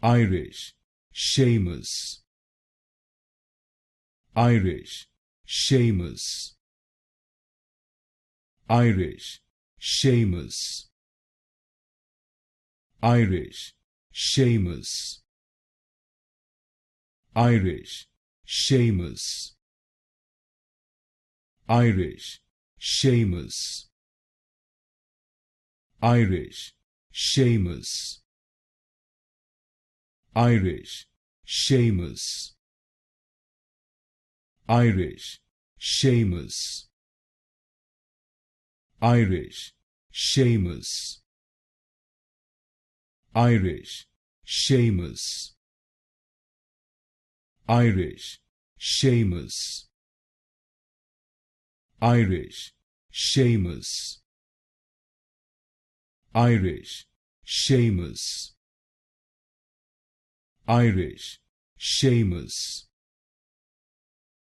Irish, Seamus, Irish, Seamus, Irish, Seamus, Irish, Seamus, Irish, Seamus, Irish, Seamus, Irish, Seamus, Irish, Seamus, Irish, Seamus, Irish, Seamus, Irish, Seamus, Irish, Seamus, Irish, Seamus, Irish, Seamus, Irish, Seamus,